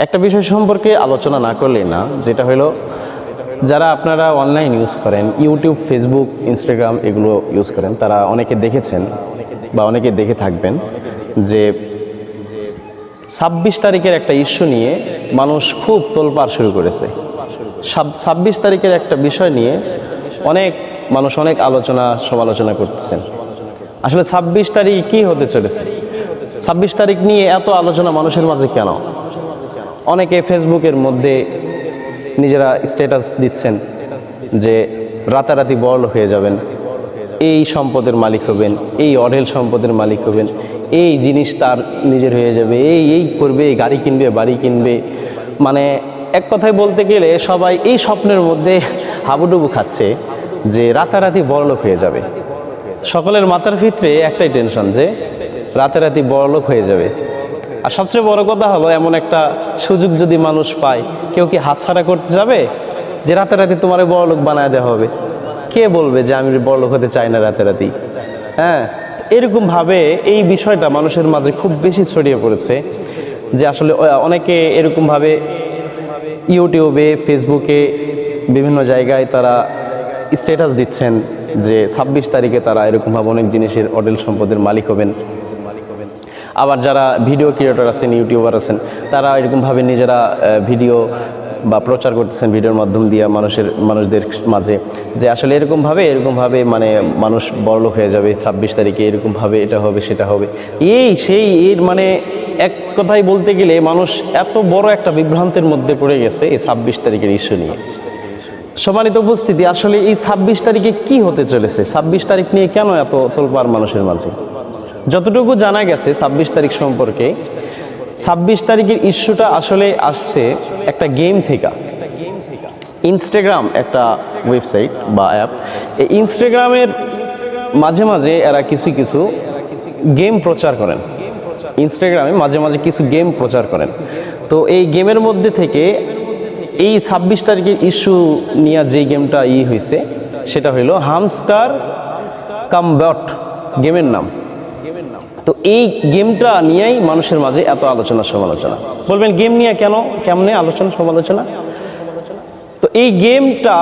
একটা বিষয় সম্পর্কে আলোচনা না করলেই না, যেটা হলো যারা আপনারা অনলাইন ইউজ করেন, ইউটিউব, ফেসবুক, ইনস্টাগ্রাম এগুলো ইউজ করেন, তারা অনেকে দেখেছেন বা অনেকে দেখে থাকবেন যে 26 তারিখের একটা ইস্যু নিয়ে মানুষ খুব তোলপাড় শুরু করেছে। 26 তারিখের একটা বিষয় নিয়ে অনেক মানুষ অনেক আলোচনা সমালোচনা করতেছেন। আসলে 26 তারিখ কি হতে চলেছে, 26 তারিখ নিয়ে এত আলোচনা মানুষের মাঝে কেন? অনেকে ফেসবুকের মধ্যে নিজেরা স্ট্যাটাস দিচ্ছেন যে রাতারাতি বড়লোক হয়ে যাবেন, এই সম্পদের মালিক হবেন, এই অঢেল সম্পদের মালিক হবেন, এই জিনিস তার নিজের হয়ে যাবে, এই করবে, গাড়ি কিনবে, বাড়ি কিনবে। মানে এক কথায় বলতে গেলে সবাই এই স্বপ্নের মধ্যে হাবুডুবু খাচ্ছে যে রাতারাতি বড়লোক হয়ে যাবে। সকলের মাথার ভিতরে একটাই টেনশন যে রাতারাতি বড়লোক হয়ে যাবে। আর সবচেয়ে বড় কথা হলো, এমন একটা সুযোগ যদি মানুষ পায়, কেউ কি হাতছাড়া করতে যাবে যে রাতারাতি তোমার বড়লোক বানায় দেওয়া হবে? কে বলবে যে আমি বড়লোক হতে চাই না রাতারাতি? হ্যাঁ, এরকমভাবে এই বিষয়টা মানুষের মাঝে খুব বেশি ছড়িয়ে পড়েছে যে আসলে অনেকে এরকমভাবে ইউটিউবে, ফেসবুকে, বিভিন্ন জায়গায় তারা স্ট্যাটাস দিচ্ছেন যে 26 তারিখে তারা এরকমভাবে অনেক জিনিসের অঢেল সম্পদের মালিক হবেন। আবার যারা ভিডিও ক্রিয়েটর আছেন, ইউটিউবার আছেন, তারা এরকমভাবে নিজেরা ভিডিও বা প্রচার করতেছেন ভিডিওর মাধ্যম দিয়ে মানুষদের মাঝে যে আসলে এরকমভাবে মানে মানুষ বড়লোক হয়ে যাবে 26 তারিখে, এরকমভাবে এটা হবে সেটা হবে, এর মানে এক কথায় বলতে গেলে মানুষ এত বড় একটা বিভ্রান্তের মধ্যে পড়ে গেছে এই 26 তারিখের ইস্যু নিয়ে। সম্মানিত উপস্থিতি, আসলে এই 26 তারিখে কি হতে চলেছে, 26 তারিখ নিয়ে কেন এত তোলপাড় মানুষের মাঝে? যতটুকু জানা গেছে 26 তারিখ সম্পর্কে, 26 তারিখের ইস্যুটা আসলে আসছে একটা গেম থেকে। ইনস্টাগ্রাম একটা ওয়েবসাইট বা অ্যাপ, এই ইনস্টাগ্রামের মাঝে মাঝে এরা কিছু গেম প্রচার করেন। ইনস্টাগ্রামে মাঝে মাঝে কিছু গেম প্রচার করেন। তো এই গেমের মধ্যে থেকে এই 26 তারিখের ইস্যু নিয়ে যে গেমটা হয়েছে সেটা হইল হামস্টার কাম বট গেমের নাম। তো এই গেমটা নিয়েই মানুষের মাঝে এত আলোচনা সমালোচনা। বলবেন গেম নিয়ে কেমনে আলোচনা সমালোচনা? তো এই গেমটা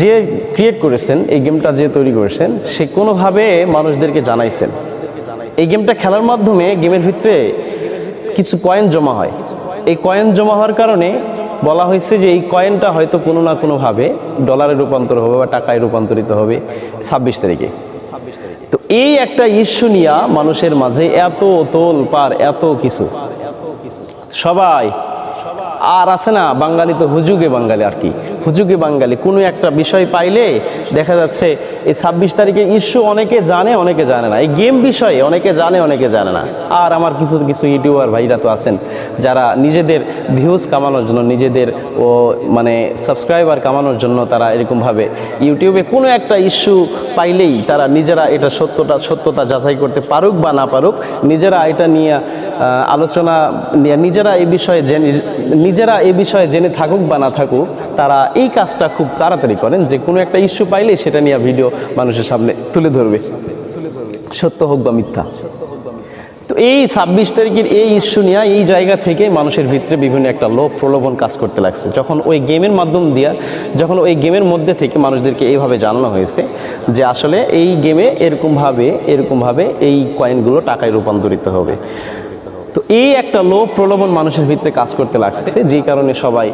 যে ক্রিয়েট করেছেন, এই গেমটা যে তৈরি করেছেন, সে কোনোভাবে মানুষদেরকে জানাইছেন এই গেমটা খেলার মাধ্যমে গেমের ভিতরে কিছু কয়েন জমা হয়। এই কয়েন জমা হওয়ার কারণে বলা হয়েছে যে এই কয়েনটা হয়তো কোনো না কোনোভাবে ডলারে রূপান্তর হবে বা টাকায় রূপান্তরিত হবে 26 তারিখে। তো এই একটা ইস্যু নিয়ে মানুষের মাঝে এত তোলপাড়, এত কিছু, সবাই আর আছে না, বাঙালি তো হুজুগে বাঙালি, আর কি হুজুগে বাঙালি, কোনো একটা বিষয় পাইলে দেখা যাচ্ছে এই 26 তারিখের ইস্যু অনেকে জানে, অনেকে জানে না। এই গেম বিষয়ে অনেকে জানে, অনেকে জানে না। আর আমার কিছু ইউটিউবার ভাইরা তো আছেন যারা নিজেদের ভিউজ কামানোর জন্য, নিজেদের মানে সাবস্ক্রাইবার কামানোর জন্য তারা এরকমভাবে ইউটিউবে কোনো একটা ইস্যু পাইলেই তারা নিজেরা এটা সত্যতা যাচাই করতে পারুক বা না পারুক, নিজেরা এটা নিয়ে আলোচনা নিয়ে নিজেরা এই বিষয়ে জেনে থাকুক বা না থাকুক, তারা এই কাজটা খুব তাড়াতাড়ি করেন যে কোনো একটা ইস্যু পাইলে সেটা নিয়ে ভিডিও মানুষের সামনে তুলে ধরবে, সত্য হোক বা মিথ্যা। তো এই 26 তারিখের এই ইস্যু নিয়ে এই জায়গা থেকে মানুষের ভিতরে বিভিন্ন একটা লোভ প্রলোভন কাজ করতে লাগছে। যখন ওই গেমের মাধ্যম দিয়ে, যখন ওই গেমের মধ্যে থেকে মানুষদেরকে এইভাবে জানানো হয়েছে যে আসলে এই গেমে এরকমভাবে এই কয়েনগুলো টাকায় রূপান্তরিত হবে, তো এই একটা লোভ প্রলোভন মানুষের ভিতরে কাজ করতে লাগছে, যে কারণে সবাই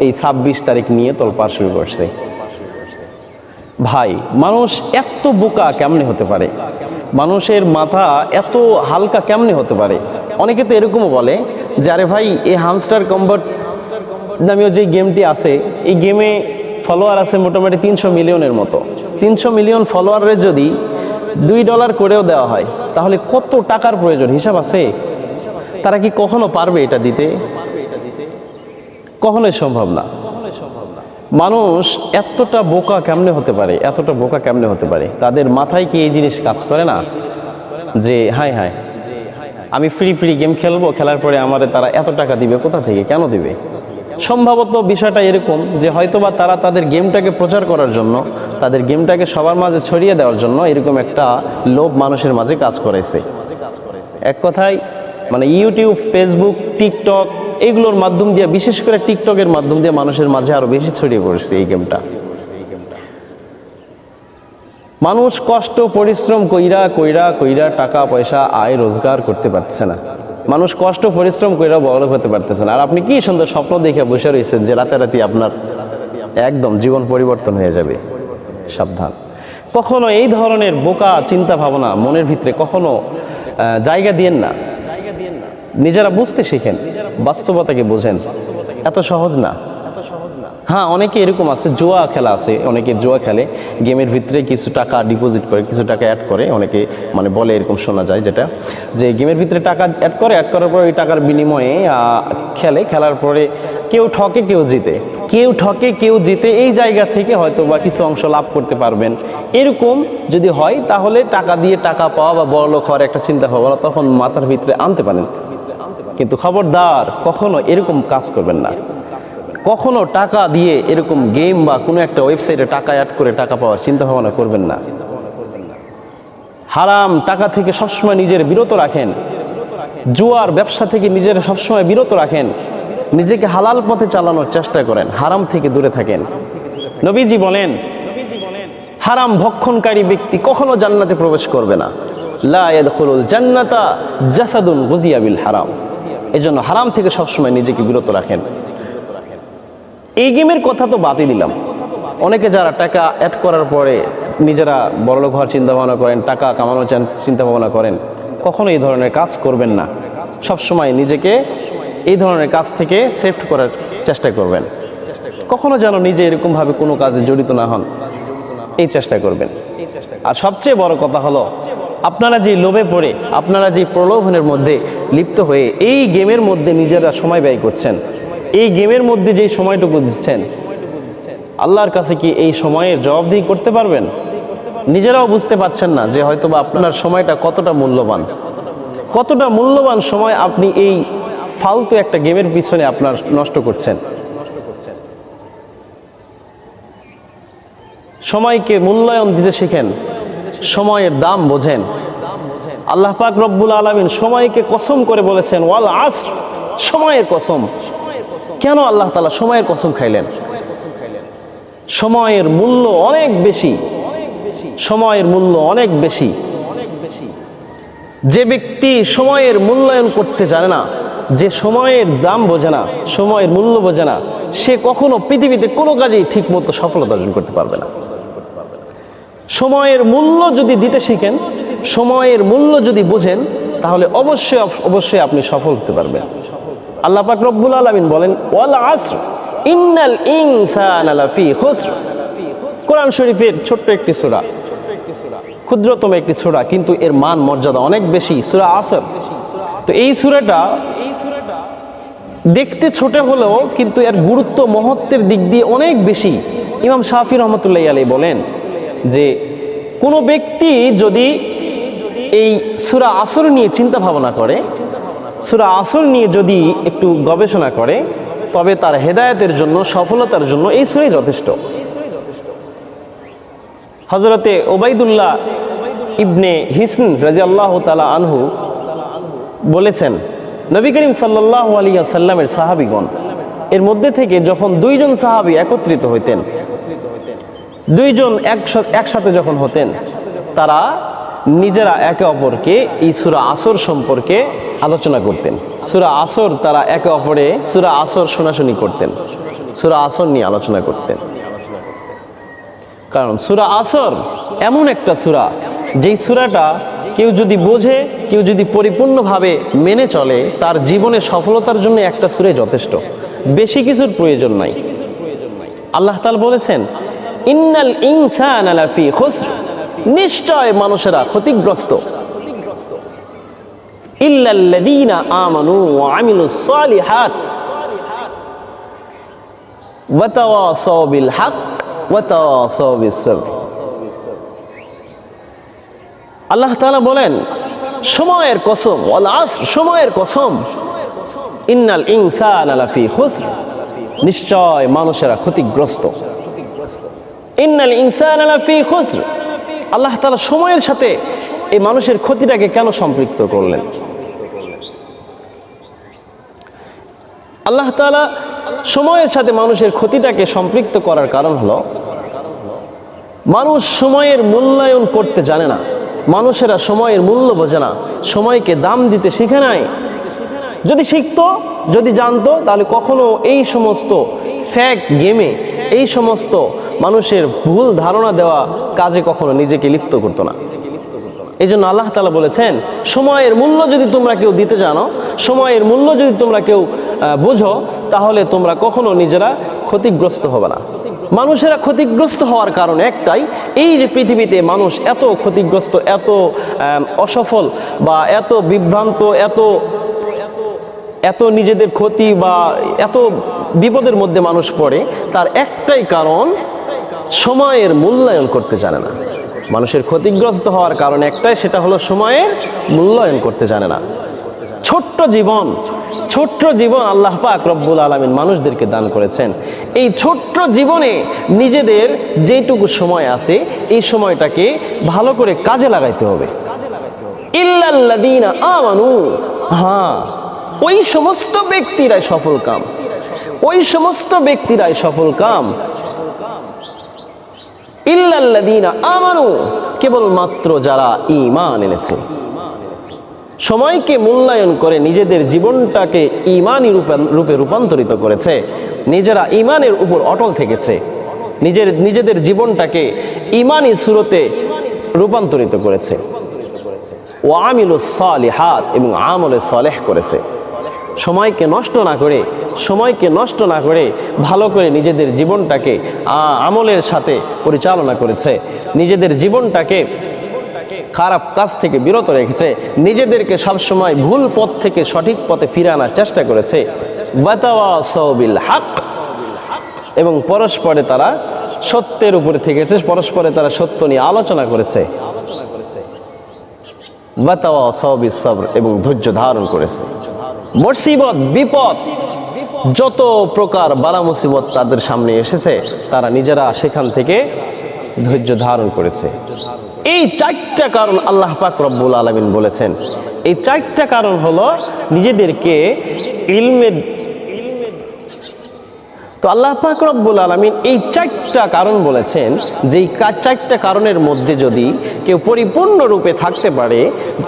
এই 26 তারিখ নিয়ে তোলপাড় শুরু করছে। ভাই, মানুষ এত বোকা কেমনে হতে পারে? মানুষের মাথা এত হালকা কেমনে হতে পারে? অনেকে তো এরকমও বলে যে আরে ভাই, এই হামস্টার কম্বট নামীয় যে গেমটি আছে, এই গেমে ফলোয়ার আছে মোটামুটি 300 মিলিয়নের মতো। 300 মিলিয়ন ফলোয়ারের যদি $2 করেও দেওয়া হয়, তাহলে কত টাকার প্রয়োজন, হিসাব আছে? তারা কি কখনো পারবে এটা দিতে? কখনোই সম্ভব না। মানুষ এতটা বোকা কেমনে হতে পারে? তাদের মাথায় কি এই জিনিস কাজ করে না যে হায় আমি ফ্রি গেম খেলবো, খেলার পরে আমাদের তারা এত টাকা দিবে, কোথা থেকে, কেন দিবে? সম্ভবত বিষয়টা এরকম যে হয়তোবা তারা তাদের গেমটাকে প্রচার করার জন্য, তাদের গেমটাকে সবার মাঝে ছড়িয়ে দেওয়ার জন্য এরকম একটা লোভ মানুষের মাঝে কাজ করেছে। এক কথায় মানে ইউটিউব, ফেসবুক, টিকটক এইগুলোর মাধ্যম দিয়ে, বিশেষ করে টিকটকের মাধ্যম দিয়ে মানুষের মাঝে আরো বেশি ছড়িয়ে পড়ছে এই গেমটা। মানুষ কষ্ট পরিশ্রম কইরা কইরা কইরা টাকা পয়সা আয় রোজগার করতে পারছে না, মানুষ কষ্ট পরিশ্রম কইরা বড়লোক হতে পারতেছে না। আর আপনি কি সুন্দর স্বপ্ন দেখে বসে রয়েছেন যে রাতারাতি আপনার একদম জীবন পরিবর্তন হয়ে যাবে। সাবধান, কখনো এই ধরনের বোকা চিন্তা ভাবনা মনের ভিতরে কখনো জায়গা দিয়েন না। নিজেরা বুঝতে শিখেন, বাস্তবতাকে বোঝেন, এত সহজ না। হ্যাঁ, অনেকে এরকম আছে, জুয়া খেলা আছে, অনেকে জুয়া খেলে, গেমের ভিতরে কিছু টাকা ডিপোজিট করে, কিছু টাকা অ্যাড করে, অনেকে মানে বলে এরকম শোনা যায়, যেটা যে গেমের ভিতরে টাকা অ্যাড করে, অ্যাড করার পর ওই টাকার বিনিময়ে খেলে, খেলার পরে কেউ ঠকে কেউ জিতে, কেউ ঠকে কেউ জিতে, এই জায়গা থেকে হয়তো বা কিছু অংশ লাভ করতে পারবেন। এরকম যদি হয় তাহলে টাকা দিয়ে টাকা পাওয়া বা বড়লোক হওয়ার একটা চিন্তা ভাবনা তখন মাথার ভিতরে আনতে পারেন, কিন্তু খবরদার কখনো এরকম কাজ করবেন না। কখনো টাকা দিয়ে এরকম গেম বা কোনো একটা ওয়েবসাইটে টাকা অ্যাড করে টাকা পাওয়ার চিন্তা ভাবনা করবেন না। হারাম টাকা থেকে সবসময় নিজের বিরত রাখেন, জুয়ার ব্যবসা থেকে নিজের সবসময় বিরত রাখেন, নিজেকে হালাল পথে চালানোর চেষ্টা করেন, হারাম থেকে দূরে থাকেন। নবীজি বলেন, হারাম ভক্ষণকারী ব্যক্তি কখনো জান্নাতে প্রবেশ করবে না। লা ইয়াদখুলুল জান্নাতা জাসাদুন গুজিয়া বিল হারাম। এজন্য হারাম থেকে সবসময় নিজেকে বিরত রাখেন। এই গেমের কথা তো বাদই দিলাম, অনেকে যারা টাকা অ্যাড করার পরে নিজেরা বড়লোক হওয়ার চিন্তা ভাবনা করেন, টাকা কামানোর চিন্তা ভাবনা করেন, কখনো এই ধরনের কাজ করবেন না। সবসময় নিজেকে এই ধরনের কাজ থেকে সেফ করার চেষ্টা করবেন, কখনো যেন নিজে এরকমভাবে কোনো কাজে জড়িত না হন, এই চেষ্টা করবেন। আর সবচেয়ে বড় কথা হলো, আপনারা যে লোভে পড়ে, আপনারা যে প্রলোভনের মধ্যে লিপ্ত হয়ে এই গেমের মধ্যে নিজেরা সময় ব্যয় করছেন, এই গেমের মধ্যে যে সময়টুকু দিচ্ছেন, আল্লাহর কাছে কি এই সময়ের জবাবদিহি করতে পারবেন? নিজেরাও বুঝতে পারছেন না যে হয়তোবা আপনার সময়টা কতটা মূল্যবান, কতটা মূল্যবান সময় আপনি এই ফালতু একটা গেমের পিছনে আপনার নষ্ট করছেন। সময়কে মূল্যায়ন দিতে শিখেন, সময়ের দাম বোঝেন। আল্লাহ পাক রব্বুল আলামিন সময়কে কসম করে বলেছেন, ওয়াল আসর, সময়ের কসম। কেন আল্লাহ তাআলা সময়ের কসম খাইলেন? সময়ের মূল্য অনেক বেশি, সময়ের মূল্য অনেক বেশি। যে ব্যক্তি সময়ের মূল্যায়ন করতে জানে না, যে সময়ের দাম বোঝে না, সময়ের মূল্য বোঝে না, সে কখনো পৃথিবীতে কোনো কাজেই ঠিক মতো সফলতা অর্জন করতে পারবে না। সময়ের মূল্য যদি দিতে শিখেন, সময়ের মূল্য যদি বোঝেন, তাহলে অবশ্যই অবশ্যই আপনি সফল হতে পারবেন। আল্লাহ পাক রব্বুল আলামিন বলেন, ওয়াল আসর ইন্নাল ইনসানা লাফি খুসর। কোরআন শরীফের ছোট্ট একটি সূরা, ক্ষুদ্রতম একটি সূরা, কিন্তু এর মান মর্যাদা অনেক বেশি, সূরা আসর। তো এই সূরাটা দেখতে ছোট হলেও কিন্তু এর গুরুত্ব মহত্বের দিক দিয়ে অনেক বেশি। ইমাম শাফি রহমতুল্লাহি আলাইহি বলেন যে কোনো ব্যক্তি যদি এই সূরা আসর নিয়ে চিন্তা ভাবনা করে, সূরা আসর নিয়ে যদি একটু গবেষণা করে, তবে তার হেদায়েতের জন্য, সফলতার জন্য এই সূরাই যথেষ্ট। হযরতে উবাইদুল্লাহ ইবনে হিসন রাদিয়াল্লাহু তাআলা আনহু বলেছেন, নবী করিম সাল্লাল্লাহু আলাইহি ওয়াসাল্লামের সাহাবীগণ এর মধ্যে থেকে যখন দুইজন সাহাবী একত্রিত হইতেন, দুইজন একসাথে যখন হতেন, তারা নিজেরা একে অপরকে এই সূরা আসর সম্পর্কে আলোচনা করতেন। সূরা আসর তারা একে অপরে সূরা আসর শোনাশুনি করতেন, সূরা আসর নিয়ে আলোচনা করতেন। কারণ সূরা আসর এমন একটা সূরা, যেই সূরাটা কেউ যদি বোঝে, কেউ যদি পরিপূর্ণভাবে মেনে চলে, তার জীবনে সফলতার জন্য একটা সূরাই যথেষ্ট, বেশি কিছুর প্রয়োজন নাই। আল্লাহ তাআলা বলেছেন, ইন্নাল ইনসানা লাফি খুসর, নিশ্চয় মানুষেরা ক্ষতিগ্রস্ত, ইল্লাল্লাযীনা আমানু ওয়া আমিলুস সালিহাত ওয়া তাওয়াসাউ বিল হক ওয়া তাওয়াসাউ বিস সবর। আল্লাহ তাআলা বলেন, সময়ের কসম, ওয়াল আসর, সময়ের কসম, ইন্নাল ইনসানা লাফি খুসর, নিশ্চয় মানুষেরা ক্ষতিগ্রস্ত। ইন্নাল ইনসানা লাফি খুসর, আল্লাহ তাআলা সময়ের সাথে এই মানুষের ক্ষতিটাকে কেন সম্পৃক্ত করলেন? আল্লাহ তাআলা সময়ের সাথে মানুষের ক্ষতিটাকে সম্পৃক্ত করার কারণ হলো মানুষ সময়ের মূল্যায়ন করতে জানে না। মানুষেরা সময়ের মূল্য বোঝে না, সময়কে দাম দিতে শিখে নাই। যদি শিখতো, যদি জানতো, তাহলে কখনো এই সমস্ত ফ্যাক গেমে, এই সমস্ত মানুষের ভুল ধারণা দেওয়া কাজে কখনো নিজেকে লিপ্ত করতো না। এই জন্য আল্লাহ তাআলা বলেছেন, সময়ের মূল্য যদি তোমরা কেউ দিতে জানো, সময়ের মূল্য যদি তোমরা কেউ বোঝো, তাহলে তোমরা কখনো নিজেরা ক্ষতিগ্রস্ত হবে না। মানুষেরা ক্ষতিগ্রস্ত হওয়ার কারণ একটাই, এই যে পৃথিবীতে মানুষ এত ক্ষতিগ্রস্ত, এত অসফল বা এত বিভ্রান্ত, এত নিজেদের ক্ষতি বা এত বিপদের মধ্যে মানুষ পড়ে, তার একটাই কারণ, সময়ের মূল্যায়ন করতে জানে না। মানুষের ক্ষতিগ্রস্ত হওয়ার কারণ একটাই, সেটা হলো সময়ের মূল্যায়ন করতে জানে না। ছোট্ট জীবন আল্লাহ পাক রব্বুল আলামিন মানুষদেরকে দান করেছেন। এই ছোট্ট জীবনে নিজেদের যেটুকু সময় আছে, এই সময়টাকে ভালো করে কাজে লাগাইতে হবে। ইল্লাল্লাযীনা আমানু, হ্যাঁ, ওই সমস্ত ব্যক্তিরাই সফল কাম, ওই সমস্ত ব্যক্তিরাই সফল কাম। ইল্লাল্লাযীনা আমানু, কেবলমাত্র যারা ঈমান এনেছে, সময়কে মূল্যায়ন করে নিজেদের জীবনটাকে ঈমানী রূপে রূপান্তরিত করেছে, নিজেরা ঈমানের উপর অটল থেকেছে, নিজেদের জীবনটাকে ঈমানী সুরতে রূপান্তরিত করেছে। ওয়া আমিলুস সালিহাত, এবং আমলে সালেহ করেছে। সময়কে নষ্ট না করে ভালো করে নিজেদের জীবনটাকে আমলের সাথে পরিচালনা করেছে, নিজেদের জীবনটাকে খারাপ কাজ থেকে বিরত রেখেছে, নিজেদেরকে সবসময় ভুল পথ থেকে সঠিক পথে ফিরে আনার চেষ্টা করেছে। ওয়াতাওয়াসাউ বিল হক, এবং পরস্পরে তারা সত্যের উপরে থেকেছে, পরস্পরে তারা সত্য নিয়ে আলোচনা করেছে। ওয়াতাওয়াসাউ বিস সবর, এবং ধৈর্য ধারণ করেছে। মুসিবত, বিপদ, যত প্রকার বালা মুসিবত তাদের সামনে এসেছে, তারা নিজেরা সেখান থেকে ধৈর্য ধারণ করেছে। এই চারটা কারণ আল্লাহ পাক রব্বুল আলামিন বলেছেন। এই চারটা কারণ হলো নিজেদেরকে ইলমে, তো আল্লাহ পাক রব্বুল আলামিন এই চারটা কারণ বলেছেন, যেই চারটা কারণের মধ্যে যদি কেউ পরিপূর্ণরূপে থাকতে পারে,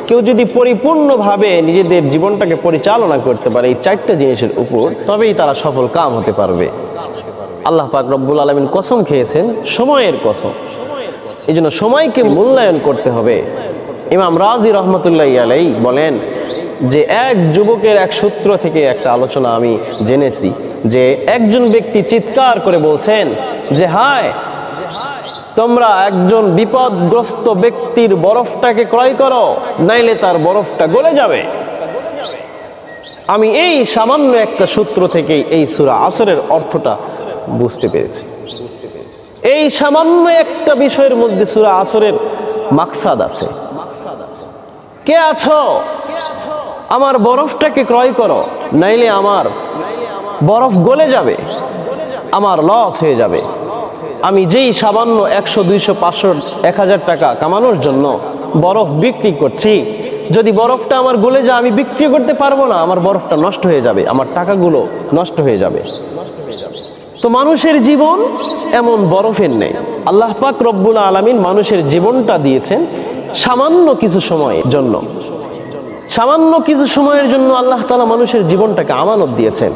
কেউ যদি পরিপূর্ণভাবে নিজেদের জীবনটাকে পরিচালনা করতে পারে এই চারটা জিনিসের উপর, তবেই তারা সফল কাম হতে পারবে। আল্লাহ পাক রব্বুল আলামিন কসম খেয়েছেন, সময়ের কসম। এই জন্য সময়কে মূল্যায়ন করতে হবে। ইমাম রাজি রহমতুল্লাহি আলাইহি বলেন যে, এক যুবকের এক সূত্র থেকে একটা আলোচনা আমি জেনেছি যে, একজন ব্যক্তি চিৎকার করে বলছেন যে, হায়, তোমরা একজন বিপদগ্রস্ত ব্যক্তির বরফটাকে ক্রয় করো, নাইলে তার বরফটা গলে যাবে। আমি এই সামান্য একটা সূত্র থেকে এই সূরা আসরের অর্থটা বুঝতে পেরেছি। এই সামান্য একটা বিষয়ের মধ্যে সূরা আসরের মাকসাদ আছে। কে আছো, আমার বরফটাকে ক্রয় করো, নাইলে আমার বরফ গলে যাবে, আমার লস হয়ে যাবে। আমি যেই সামান্য 100, 200, 500, 1000 টাকা কামানোর জন্য বরফ বিক্রি করছি, যদি বরফটা আমার গলে যায়, আমি বিক্রি করতে পারবো না, আমার বরফটা নষ্ট হয়ে যাবে, আমার টাকাগুলো নষ্ট হয়ে যাবে। তো মানুষের জীবন এমন বরফের নেই। আল্লাহ পাক রব্বুল আলামিন মানুষের জীবনটা দিয়েছেন সামান্য কিছু সময়ের জন্য। সামান্য কিছু সময়ের জন্য আল্লাহ তাআলা মানুষের জীবনটাকে আমানত দিয়েছেন।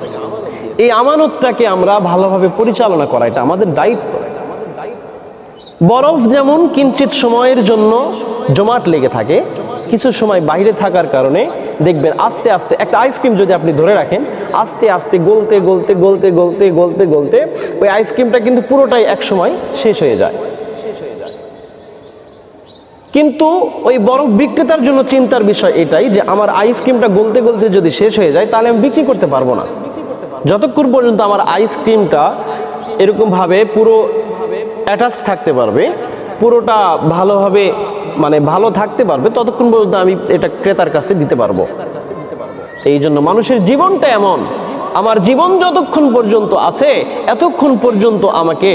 এই আমানতটাকে আমরা ভালোভাবে পরিচালনা করা, এটা আমাদের দায়িত্ব। বরফ যেমন কিঞ্চিত সময়ের জন্য জমাট লেগে থাকে, কিছু সময় বাইরে থাকার কারণে দেখবেন আস্তে আস্তে, একটা আইসক্রিম যদি আপনি ধরে রাখেন, আস্তে আস্তে গলতে গলতে গলতে গলতে গলতে গলতে ওই আইসক্রিমটা কিন্তু পুরোটাই এক সময় শেষ হয়ে যায়। কিন্তু ওই বরফ বিক্রেতার জন্য চিন্তার বিষয় এটাই যে, আমার আইসক্রিমটা গলতে গলতে যদি শেষ হয়ে যায়, তাহলে আমি বিক্রি করতে পারবো না। যতক্ষণ পর্যন্ত আমার আইসক্রিমটা এরকমভাবে পুরো অ্যাটাচ থাকতে পারবে, পুরোটা ভালোভাবে ভালো থাকতে পারবে, ততক্ষণ পর্যন্ত আমি এটা ক্রেতার কাছে দিতে পারবো। এই জন্য মানুষের জীবনটা এমন, আমার জীবন যতক্ষণ পর্যন্ত আছে এতক্ষণ পর্যন্ত আমাকে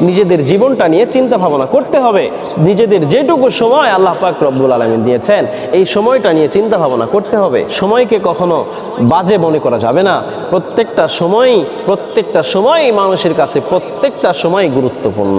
নিজেদের জীবনটা নিয়ে চিন্তা ভাবনা করতে হবে। নিজেদের যেটুকু সময় আল্লাহ পাক রব্বুল আলামিন দিয়েছেন এই সময়টা নিয়ে চিন্তা ভাবনা করতে হবে। সময়কে কখনো বাজে মনে করা যাবে না। প্রত্যেকটা সময় মানুষের কাছে প্রত্যেকটা সময় গুরুত্বপূর্ণ।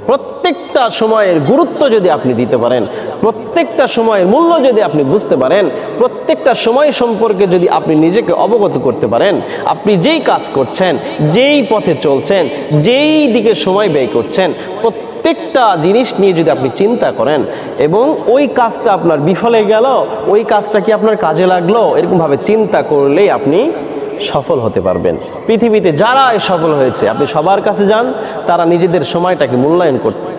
প্রত্যেকটা সময়ের গুরুত্ব যদি আপনি দিতে পারেন, প্রত্যেকটা সময়ের মূল্য যদি আপনি বুঝতে পারেন, প্রত্যেকটা সময় সম্পর্কে যদি আপনি নিজেকে অবগত করতে পারেন, আপনি যেই কাজ করছেন, যেই পথে চলছেন, যেই দিকে সময় ব্যয় করছেন, প্রত্যেকটা জিনিস নিয়ে যদি আপনি চিন্তা করেন এবং ওই কাজটা আপনার বিফলে গেল, ওই কাজটা কি আপনার কাজে লাগলো, এরকমভাবে চিন্তা করলেই আপনি সফল হতে পারবেন। পৃথিবীতে যারা সফল হয়েছে আপনি সবার কাছে যান, তারা নিজেদের সময়টাকে মূল্যায়ন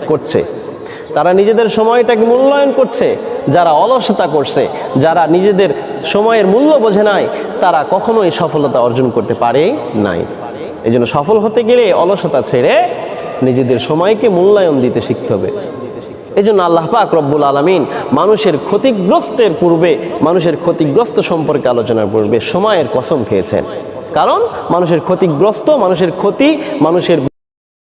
করছে, তারা নিজেদের সময়টাকে মূল্যায়ন করছে। যারা অলসতা করছে, যারা নিজেদের সময়ের মূল্য বোঝে নাই, তারা কখনোই সফলতা অর্জন করতে পারে নাই। এই জন্য সফল হতে গেলে অলসতা ছেড়ে নিজেদের সময়কে মূল্যায়ন দিতে শিখতে হবে। এই জন্য আল্লাহ পাক রব্বুল আলামিন মানুষের ক্ষতিগ্রস্ত সম্পর্কে আলোচনার পূর্বে সময়ের কসম খেয়েছেন। কারণ মানুষের ক্ষতি